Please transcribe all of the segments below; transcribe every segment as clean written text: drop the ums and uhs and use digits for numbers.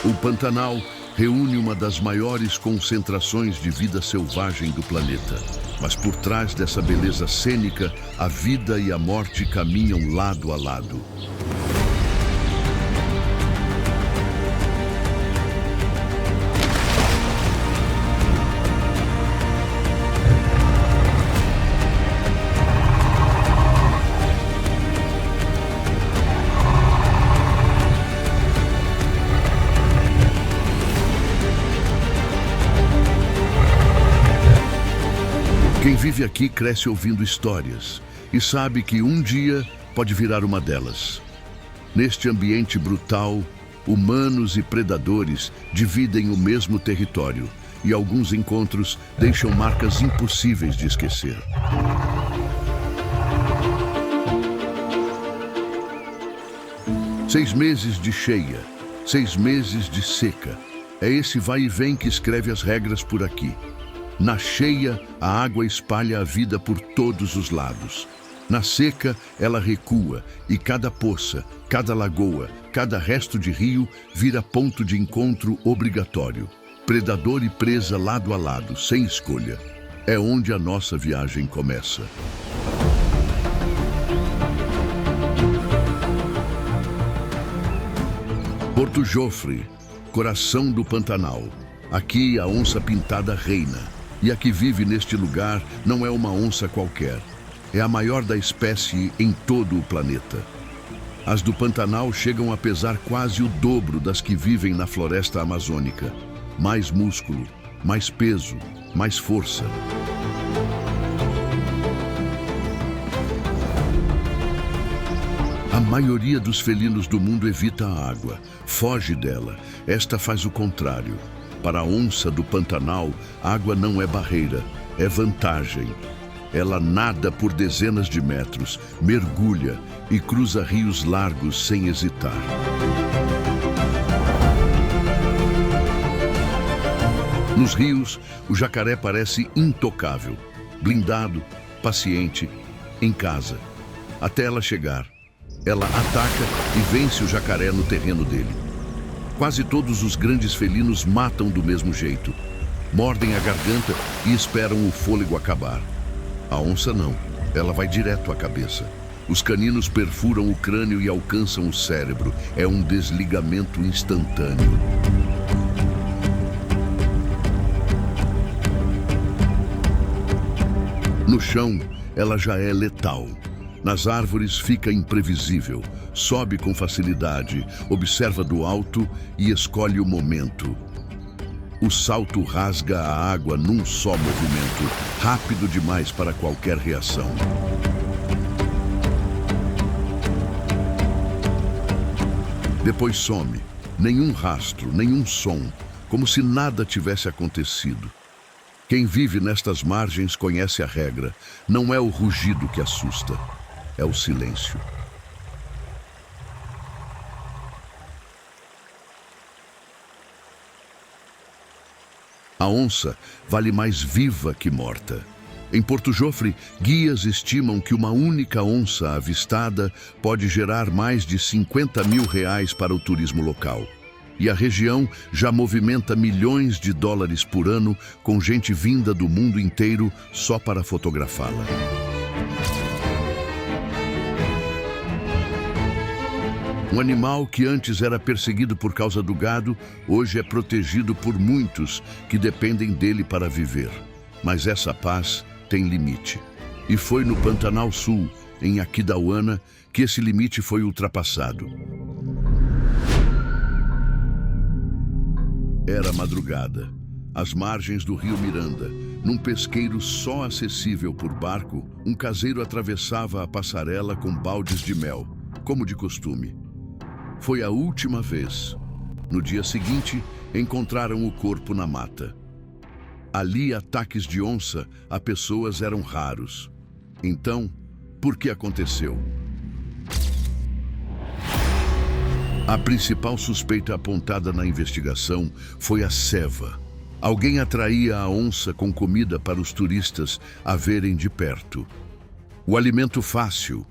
O Pantanal reúne uma das maiores concentrações de vida selvagem do planeta. Mas por trás dessa beleza cênica, a vida e a morte caminham lado a lado. Quem vive aqui cresce ouvindo histórias e sabe que um dia pode virar uma delas. Neste ambiente brutal, humanos e predadores dividem o mesmo território e alguns encontros deixam marcas impossíveis de esquecer. Seis meses de cheia, 6 meses de seca. É esse vai e vem que escreve as regras por aqui. Na cheia, a água espalha a vida por todos os lados. Na seca, ela recua e cada poça, cada lagoa, cada resto de rio vira ponto de encontro obrigatório. Predador e presa lado a lado, sem escolha. É onde a nossa viagem começa. Porto Jofre, coração do Pantanal. Aqui a onça pintada reina. E a que vive neste lugar não é uma onça qualquer. É a maior da espécie em todo o planeta. As do Pantanal chegam a pesar quase o dobro das que vivem na floresta amazônica. Mais músculo, mais peso, mais força. A maioria dos felinos do mundo evita a água, foge dela. Esta faz o contrário. Para a onça do Pantanal, água não é barreira, é vantagem. Ela nada por dezenas de metros, mergulha e cruza rios largos sem hesitar. Nos rios, o jacaré parece intocável, blindado, paciente, em casa. Até ela chegar, ela ataca e vence o jacaré no terreno dele. Quase todos os grandes felinos matam do mesmo jeito. Mordem a garganta e esperam o fôlego acabar. A onça não, ela vai direto à cabeça. Os caninos perfuram o crânio e alcançam o cérebro. É um desligamento instantâneo. No chão, ela já é letal. Nas árvores fica imprevisível, sobe com facilidade, observa do alto e escolhe o momento. O salto rasga a água num só movimento, rápido demais para qualquer reação. Depois some, nenhum rastro, nenhum som, como se nada tivesse acontecido. Quem vive nestas margens conhece a regra, não é o rugido que assusta. É o silêncio. A onça vale mais viva que morta. Em Porto Jofre, guias estimam que uma única onça avistada pode gerar mais de R$50 mil para o turismo local. E a região já movimenta milhões de dólares por ano com gente vinda do mundo inteiro só para fotografá-la. Um animal que antes era perseguido por causa do gado, hoje é protegido por muitos que dependem dele para viver. Mas essa paz tem limite. E foi no Pantanal Sul, em Aquidauana, que esse limite foi ultrapassado. Era madrugada, às margens do rio Miranda, num pesqueiro só acessível por barco, um caseiro atravessava a passarela com baldes de mel, como de costume. Foi a última vez. No dia seguinte, encontraram o corpo na mata. Ali, ataques de onça a pessoas eram raros. Então, por que aconteceu? A principal suspeita apontada na investigação foi a ceva. Alguém atraía a onça com comida para os turistas a verem de perto. O alimento fácil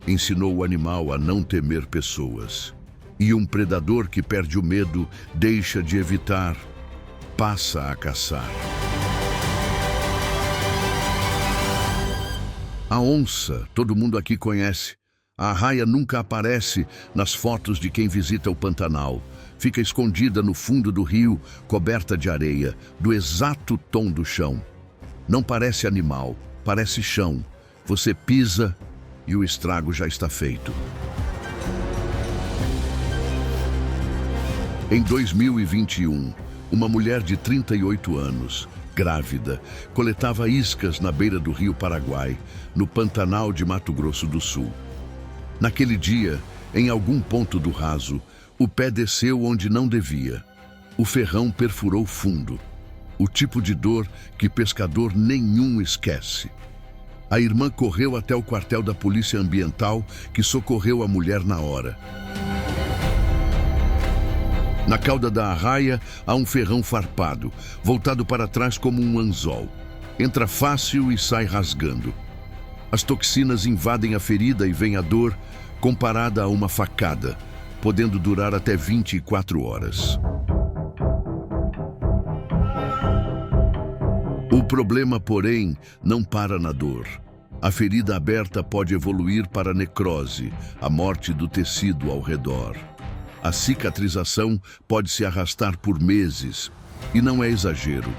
ensinou o animal a não temer pessoas. E um predador que perde o medo deixa de evitar, passa a caçar. A onça, todo mundo aqui conhece. A arraia nunca aparece nas fotos de quem visita o Pantanal. Fica escondida no fundo do rio, coberta de areia, do exato tom do chão. Não parece animal, parece chão. Você pisa e o estrago já está feito. Em 2021, uma mulher de 38 anos, grávida, coletava iscas na beira do rio Paraguai, no Pantanal de Mato Grosso do Sul. Naquele dia, em algum ponto do raso, o pé desceu onde não devia. O ferrão perfurou fundo. O tipo de dor que pescador nenhum esquece. A irmã correu até o quartel da Polícia Ambiental, que socorreu a mulher na hora. Na cauda da arraia há um ferrão farpado, voltado para trás como um anzol. Entra fácil e sai rasgando. As toxinas invadem a ferida e vem a dor, comparada a uma facada, podendo durar até 24 horas. O problema, porém, não para na dor. A ferida aberta pode evoluir para necrose, a morte do tecido ao redor. A cicatrização pode se arrastar por meses, e não é exagero.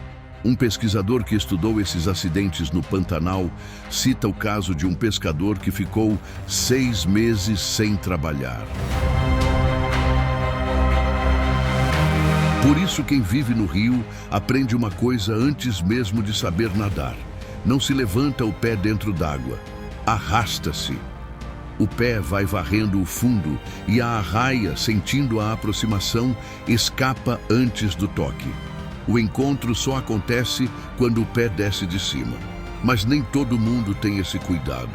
Um pesquisador que estudou esses acidentes no Pantanal cita o caso de um pescador que ficou 6 meses sem trabalhar. Por isso, quem vive no rio aprende uma coisa antes mesmo de saber nadar. Não se levanta o pé dentro d'água, arrasta-se. O pé vai varrendo o fundo e a arraia, sentindo a aproximação, escapa antes do toque. O encontro só acontece quando o pé desce de cima. Mas nem todo mundo tem esse cuidado.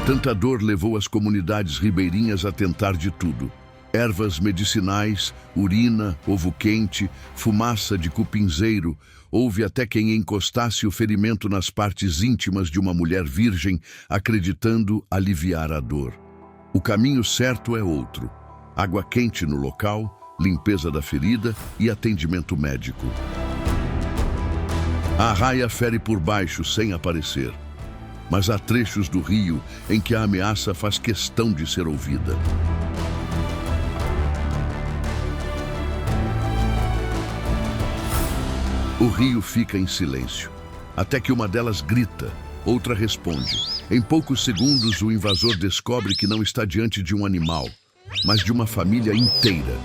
Tanta dor levou as comunidades ribeirinhas a tentar de tudo. Ervas medicinais, urina, ovo quente, fumaça de cupinzeiro. Houve até quem encostasse o ferimento nas partes íntimas de uma mulher virgem, acreditando aliviar a dor. O caminho certo é outro: água quente no local, limpeza da ferida e atendimento médico. A arraia fere por baixo sem aparecer, mas há trechos do rio em que a ameaça faz questão de ser ouvida. O rio fica em silêncio, até que uma delas grita, outra responde. Em poucos segundos, o invasor descobre que não está diante de um animal, mas de uma família inteira.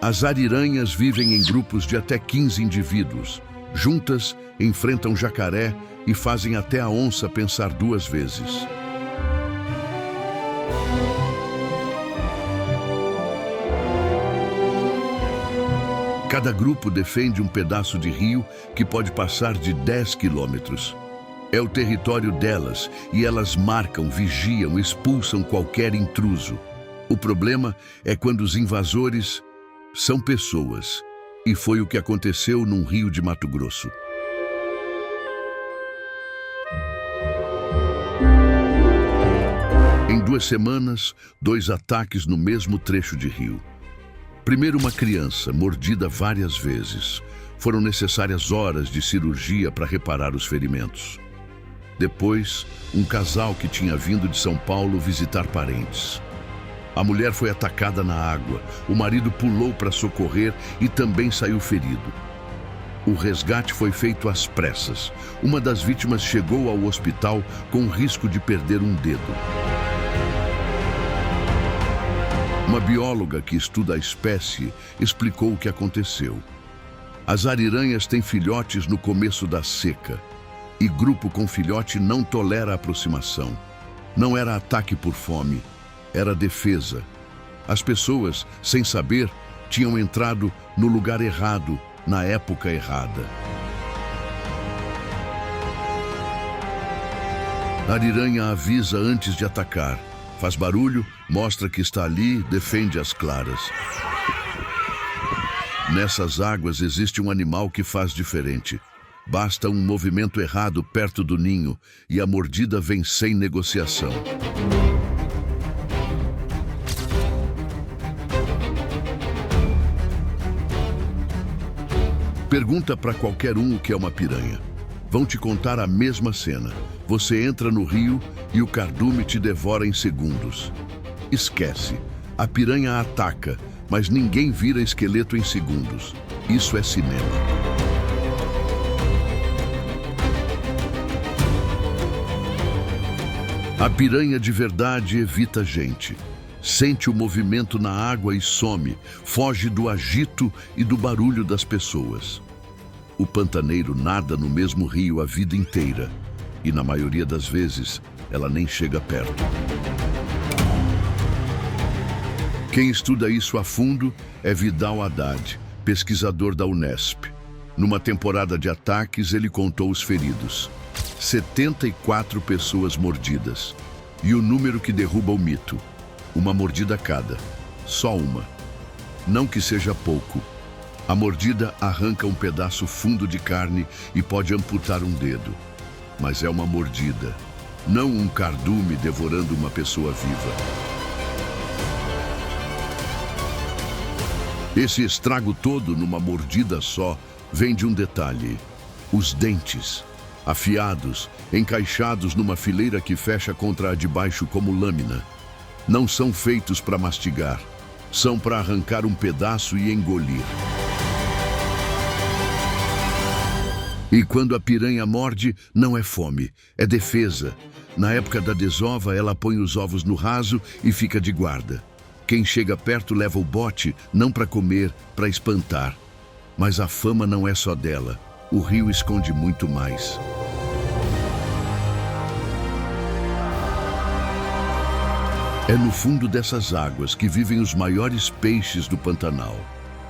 As ariranhas vivem em grupos de até 15 indivíduos. Juntas, enfrentam jacaré e fazem até a onça pensar 2 vezes. Cada grupo defende um pedaço de rio que pode passar de 10 quilômetros. É o território delas e elas marcam, vigiam, expulsam qualquer intruso. O problema é quando os invasores são pessoas, e foi o que aconteceu num rio de Mato Grosso. Em 2 semanas, 2 ataques no mesmo trecho de rio. Primeiro, uma criança, mordida várias vezes. Foram necessárias horas de cirurgia para reparar os ferimentos. Depois, um casal que tinha vindo de São Paulo visitar parentes. A mulher foi atacada na água, o marido pulou para socorrer e também saiu ferido. O resgate foi feito às pressas. Uma das vítimas chegou ao hospital com risco de perder um dedo. Uma bióloga que estuda a espécie explicou o que aconteceu. As ariranhas têm filhotes no começo da seca, e grupo com filhote não tolera aproximação. Não era ataque por fome, era defesa. As pessoas, sem saber, tinham entrado no lugar errado, na época errada. A ariranha avisa antes de atacar. Faz barulho, mostra que está ali, defende as claras. Nessas águas existe um animal que faz diferente. Basta um movimento errado perto do ninho e a mordida vem sem negociação. Pergunta para qualquer um o que é uma piranha. Vão te contar a mesma cena. Você entra no rio e o cardume te devora em segundos. Esquece. A piranha ataca, mas ninguém vira esqueleto em segundos. Isso é cinema. A piranha de verdade evita a gente. Sente o movimento na água e some, foge do agito e do barulho das pessoas. O pantaneiro nada no mesmo rio a vida inteira e, na maioria das vezes, ela nem chega perto. Quem estuda isso a fundo é Vidal Haddad, pesquisador da Unesp. Numa temporada de ataques, ele contou os feridos. 74 pessoas mordidas. E o número que derruba o mito. Uma mordida cada. Só uma. Não que seja pouco. A mordida arranca um pedaço fundo de carne e pode amputar um dedo. Mas é uma mordida, não um cardume devorando uma pessoa viva. Esse estrago todo numa mordida só vem de um detalhe: os dentes, afiados, encaixados numa fileira que fecha contra a de baixo como lâmina. Não são feitos para mastigar, são para arrancar um pedaço e engolir. E quando a piranha morde, não é fome, é defesa. Na época da desova, ela põe os ovos no raso e fica de guarda. Quem chega perto leva o bote, não para comer, para espantar. Mas a fama não é só dela. O rio esconde muito mais. É no fundo dessas águas que vivem os maiores peixes do Pantanal.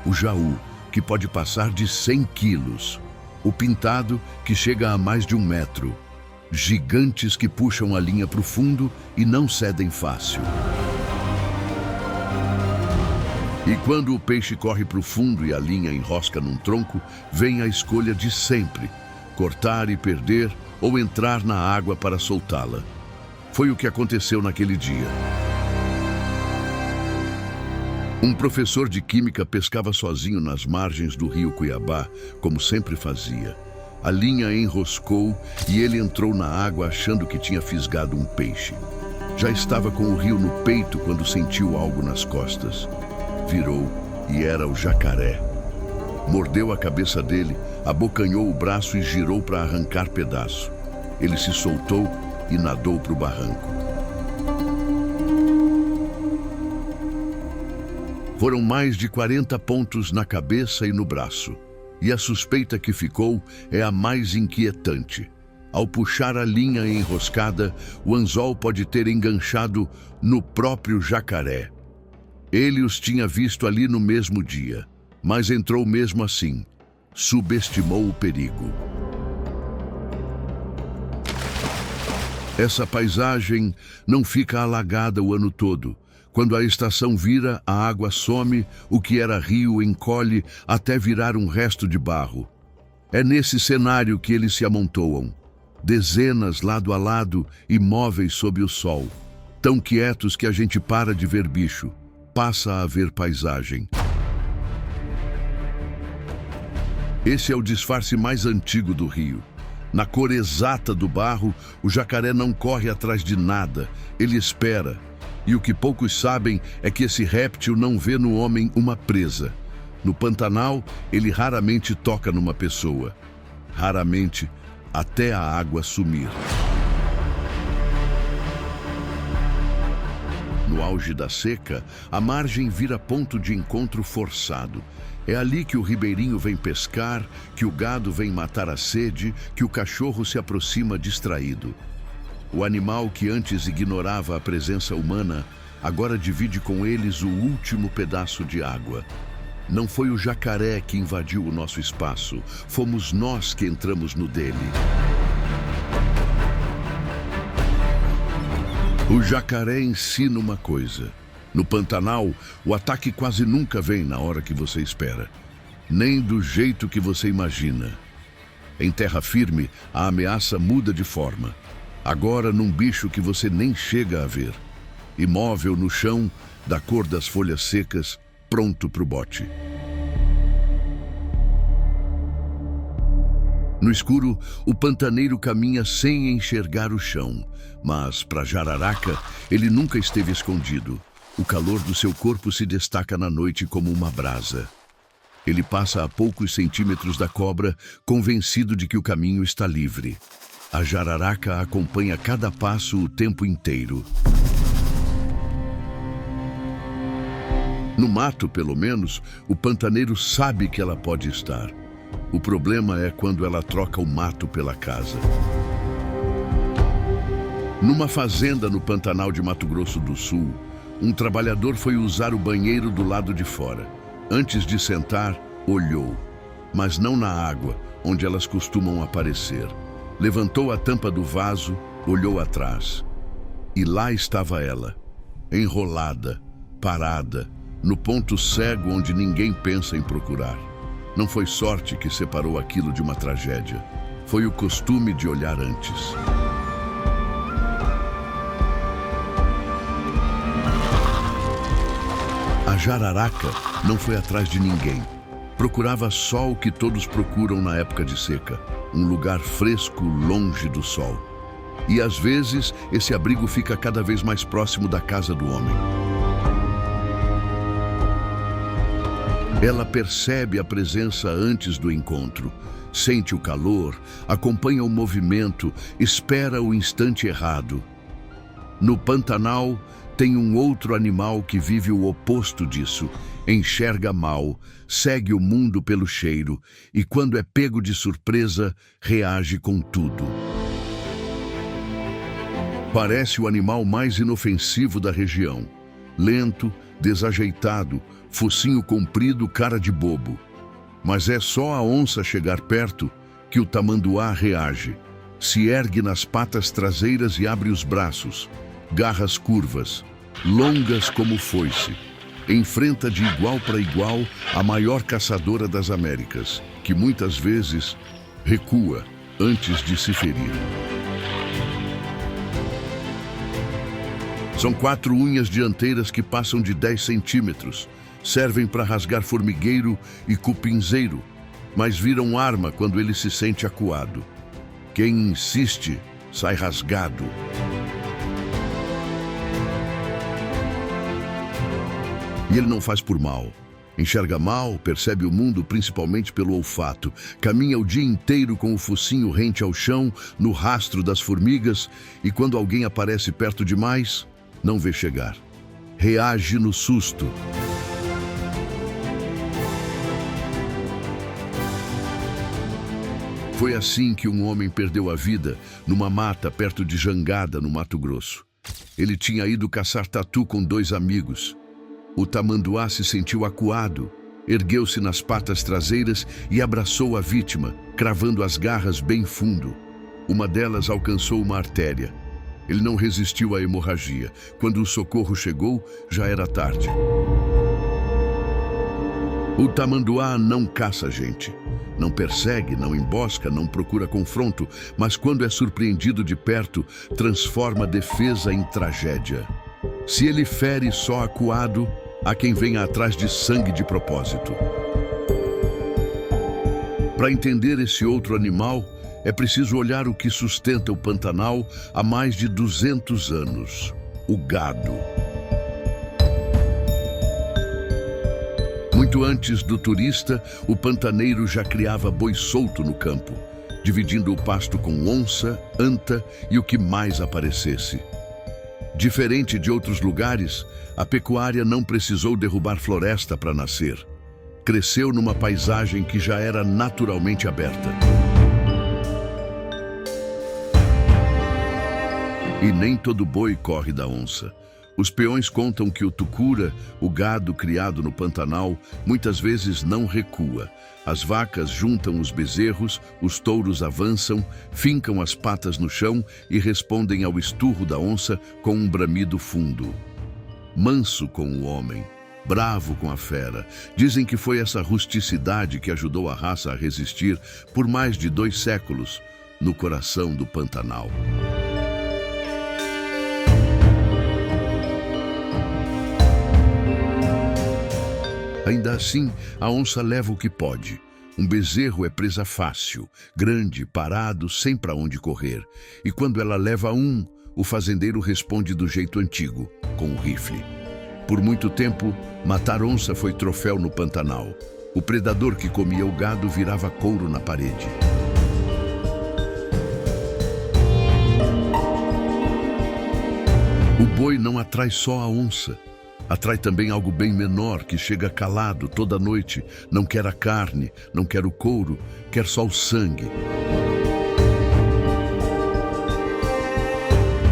O jaú, que pode passar de 100 quilos. O pintado, que chega a mais de 1 metro. Gigantes que puxam a linha para o fundo e não cedem fácil. E quando o peixe corre para o fundo e a linha enrosca num tronco, vem a escolha de sempre: cortar e perder ou entrar na água para soltá-la. Foi o que aconteceu naquele dia. Um professor de química pescava sozinho nas margens do rio Cuiabá, como sempre fazia. A linha enroscou e ele entrou na água achando que tinha fisgado um peixe. Já estava com o rio no peito quando sentiu algo nas costas. Virou e era o jacaré. Mordeu a cabeça dele, abocanhou o braço e girou para arrancar pedaço. Ele se soltou e nadou para o barranco. Foram mais de 40 pontos na cabeça e no braço. E a suspeita que ficou é a mais inquietante. Ao puxar a linha enroscada, o anzol pode ter enganchado no próprio jacaré. Ele os tinha visto ali no mesmo dia, mas entrou mesmo assim. Subestimou o perigo. Essa paisagem não fica alagada o ano todo. Quando a estação vira, a água some, o que era rio encolhe até virar um resto de barro. É nesse cenário que eles se amontoam. Dezenas lado a lado, imóveis sob o sol. Tão quietos que a gente para de ver bicho. Passa a ver paisagem. Esse é o disfarce mais antigo do rio. Na cor exata do barro, o jacaré não corre atrás de nada, ele espera. E o que poucos sabem é que esse réptil não vê no homem uma presa. No Pantanal, ele raramente toca numa pessoa. Raramente, até a água sumir. No auge da seca, a margem vira ponto de encontro forçado. É ali que o ribeirinho vem pescar, que o gado vem matar a sede, que o cachorro se aproxima distraído. O animal que antes ignorava a presença humana, agora divide com eles o último pedaço de água. Não foi o jacaré que invadiu o nosso espaço, fomos nós que entramos no dele. O jacaré ensina uma coisa. No Pantanal, o ataque quase nunca vem na hora que você espera, nem do jeito que você imagina. Em terra firme, a ameaça muda de forma. Agora num bicho que você nem chega a ver. Imóvel no chão, da cor das folhas secas, pronto para o bote. No escuro, o pantaneiro caminha sem enxergar o chão, mas, para Jararaca, ele nunca esteve escondido. O calor do seu corpo se destaca na noite como uma brasa. Ele passa a poucos centímetros da cobra, convencido de que o caminho está livre. A Jararaca acompanha cada passo o tempo inteiro. No mato, pelo menos, o pantaneiro sabe que ela pode estar. O problema é quando ela troca o mato pela casa. Numa fazenda no Pantanal de Mato Grosso do Sul, um trabalhador foi usar o banheiro do lado de fora. Antes de sentar, olhou, mas não na água, onde elas costumam aparecer. Levantou a tampa do vaso, olhou atrás. E lá estava ela, enrolada, parada, no ponto cego onde ninguém pensa em procurar. Não foi sorte que separou aquilo de uma tragédia. Foi o costume de olhar antes. A Jararaca não foi atrás de ninguém. Procurava só o que todos procuram na época de seca: um lugar fresco, longe do sol. E às vezes, esse abrigo fica cada vez mais próximo da casa do homem. Ela percebe a presença antes do encontro, sente o calor, acompanha o movimento, espera o instante errado. No Pantanal, tem um outro animal que vive o oposto disso. Enxerga mal, segue o mundo pelo cheiro e, quando é pego de surpresa, reage com tudo. Parece o animal mais inofensivo da região. Lento, desajeitado, focinho comprido, cara de bobo. Mas é só a onça chegar perto que o tamanduá reage. Se ergue nas patas traseiras e abre os braços. Garras curvas, longas como foice. Enfrenta de igual para igual a maior caçadora das Américas, que muitas vezes recua antes de se ferir. São 4 unhas dianteiras que passam de 10 centímetros. Servem para rasgar formigueiro e cupinzeiro, mas viram arma quando ele se sente acuado. Quem insiste, sai rasgado. E ele não faz por mal. Enxerga mal, percebe o mundo principalmente pelo olfato. Caminha o dia inteiro com o focinho rente ao chão, no rastro das formigas, e quando alguém aparece perto demais, não vê chegar. Reage no susto. Foi assim que um homem perdeu a vida numa mata perto de Jangada, no Mato Grosso. Ele tinha ido caçar tatu com 2 amigos. O tamanduá se sentiu acuado, ergueu-se nas patas traseiras e abraçou a vítima, cravando as garras bem fundo. Uma delas alcançou uma artéria. Ele não resistiu à hemorragia. Quando o socorro chegou, já era tarde. O tamanduá não caça gente. Não persegue, não embosca, não procura confronto, mas quando é surpreendido de perto, transforma a defesa em tragédia. Se ele fere só acuado, há quem venha atrás de sangue de propósito. Para entender esse outro animal, é preciso olhar o que sustenta o Pantanal há mais de 200 anos: o gado. Muito antes do turista, o pantaneiro já criava boi solto no campo, dividindo o pasto com onça, anta e o que mais aparecesse. Diferente de outros lugares, a pecuária não precisou derrubar floresta para nascer. Cresceu numa paisagem que já era naturalmente aberta. E nem todo boi corre da onça. Os peões contam que o tucura, o gado criado no Pantanal, muitas vezes não recua. As vacas juntam os bezerros, os touros avançam, fincam as patas no chão e respondem ao esturro da onça com um bramido fundo. Manso com o homem, bravo com a fera. Dizem que foi essa rusticidade que ajudou a raça a resistir por mais de 2 séculos no coração do Pantanal. Ainda assim, a onça leva o que pode. Um bezerro é presa fácil, grande, parado, sem para onde correr. E quando ela leva um, o fazendeiro responde do jeito antigo, com o rifle. Por muito tempo, matar onça foi troféu no Pantanal. O predador que comia o gado virava couro na parede. O boi não atrai só a onça. Atrai também algo bem menor que chega calado toda noite, não quer a carne, não quer o couro, quer só o sangue.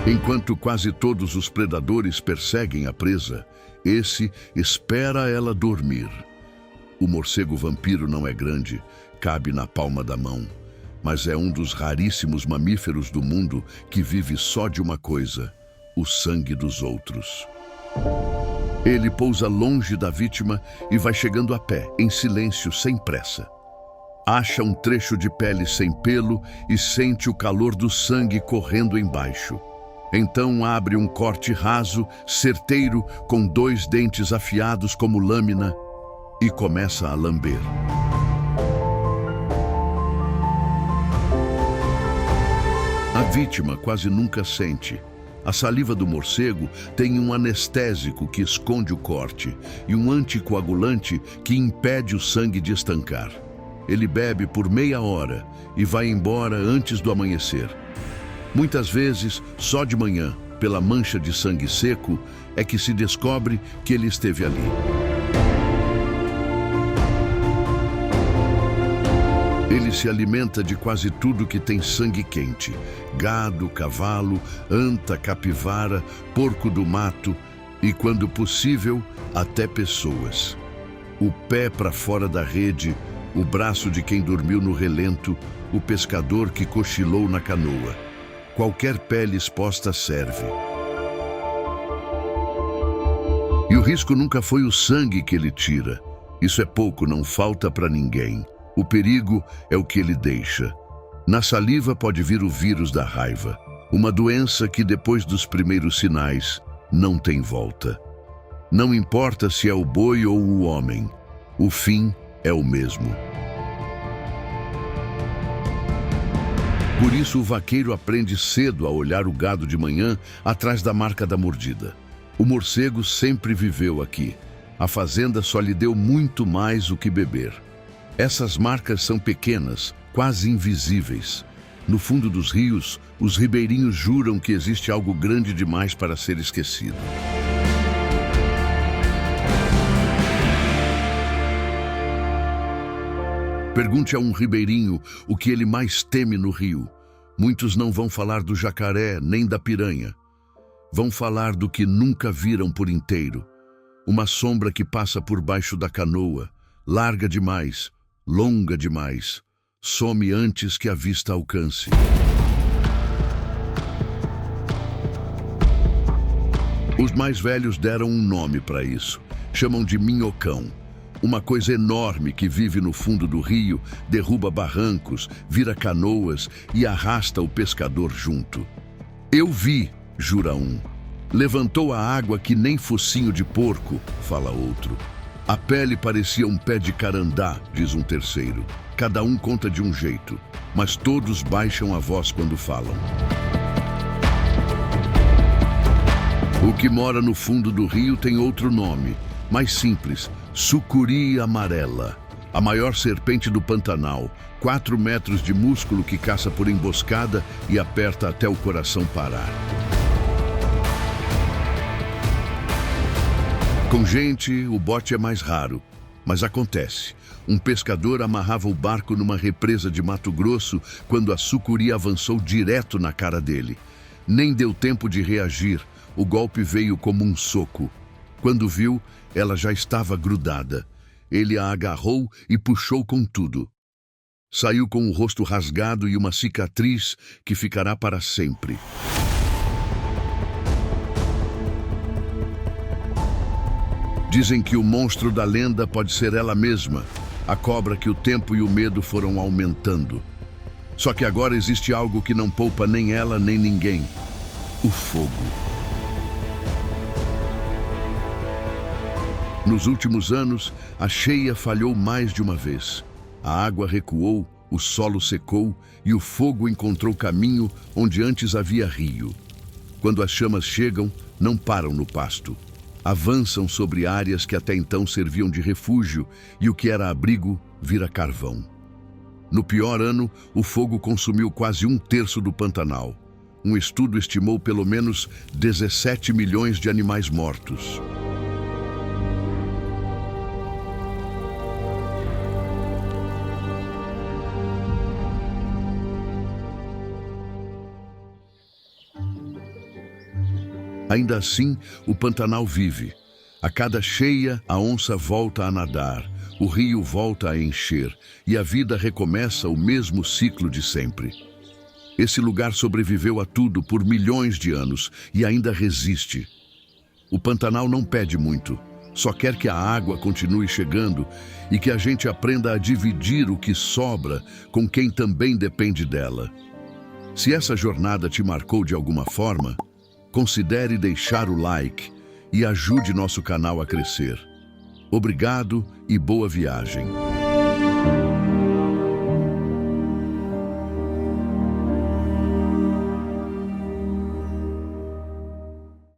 Enquanto quase todos os predadores perseguem a presa, esse espera ela dormir. O morcego vampiro não é grande, cabe na palma da mão, mas é um dos raríssimos mamíferos do mundo que vive só de uma coisa: o sangue dos outros. Ele pousa longe da vítima e vai chegando a pé, em silêncio, sem pressa. Acha um trecho de pele sem pelo e sente o calor do sangue correndo embaixo. Então abre um corte raso, certeiro, com 2 dentes afiados como lâmina e começa a lamber. A vítima quase nunca sente. A saliva do morcego tem um anestésico que esconde o corte e um anticoagulante que impede o sangue de estancar. Ele bebe por meia hora e vai embora antes do amanhecer. Muitas vezes, só de manhã, pela mancha de sangue seco, é que se descobre que ele esteve ali. Ele se alimenta de quase tudo que tem sangue quente: gado, cavalo, anta, capivara, porco do mato e, quando possível, até pessoas. O pé para fora da rede, o braço de quem dormiu no relento, o pescador que cochilou na canoa. Qualquer pele exposta serve. E o risco nunca foi o sangue que ele tira. Isso é pouco, não falta para ninguém. O perigo é o que ele deixa. Na saliva pode vir o vírus da raiva, uma doença que, depois dos primeiros sinais, não tem volta. Não importa se é o boi ou o homem, o fim é o mesmo. Por isso, o vaqueiro aprende cedo a olhar o gado de manhã atrás da marca da mordida. O morcego sempre viveu aqui. A fazenda só lhe deu muito mais o que beber. Essas marcas são pequenas, quase invisíveis. No fundo dos rios, os ribeirinhos juram que existe algo grande demais para ser esquecido. Pergunte a um ribeirinho o que ele mais teme no rio. Muitos não vão falar do jacaré nem da piranha. Vão falar do que nunca viram por inteiro. Uma sombra que passa por baixo da canoa, larga demais, longa demais, some antes que a vista alcance. Os mais velhos deram um nome para isso. Chamam de minhocão. Uma coisa enorme que vive no fundo do rio, derruba barrancos, vira canoas e arrasta o pescador junto. Eu vi, jura um. Levantou a água que nem focinho de porco, fala outro. A pele parecia um pé de carandá, diz um terceiro. Cada um conta de um jeito, mas todos baixam a voz quando falam. O que mora no fundo do rio tem outro nome, mais simples: sucuri amarela. A maior serpente do Pantanal, 4 metros de músculo que caça por emboscada e aperta até o coração parar. Com gente, o bote é mais raro, mas acontece. Um pescador amarrava o barco numa represa de Mato Grosso quando a sucuri avançou direto na cara dele. Nem deu tempo de reagir, o golpe veio como um soco. Quando viu, ela já estava grudada. Ele a agarrou e puxou com tudo. Saiu com o rosto rasgado e uma cicatriz que ficará para sempre. Dizem que o monstro da lenda pode ser ela mesma, a cobra que o tempo e o medo foram aumentando. Só que agora existe algo que não poupa nem ela nem ninguém: o fogo. Nos últimos anos, a cheia falhou mais de uma vez. A água recuou, o solo secou e o fogo encontrou caminho onde antes havia rio. Quando as chamas chegam, não param no pasto. Avançam sobre áreas que até então serviam de refúgio e o que era abrigo vira carvão. No pior ano, o fogo consumiu quase 1/3 do Pantanal. Um estudo estimou pelo menos 17 milhões de animais mortos. Ainda assim, o Pantanal vive. A cada cheia, a onça volta a nadar, o rio volta a encher e a vida recomeça o mesmo ciclo de sempre. Esse lugar sobreviveu a tudo por milhões de anos e ainda resiste. O Pantanal não pede muito, só quer que a água continue chegando e que a gente aprenda a dividir o que sobra com quem também depende dela. Se essa jornada te marcou de alguma forma, considere deixar o like e ajude nosso canal a crescer. Obrigado e boa viagem.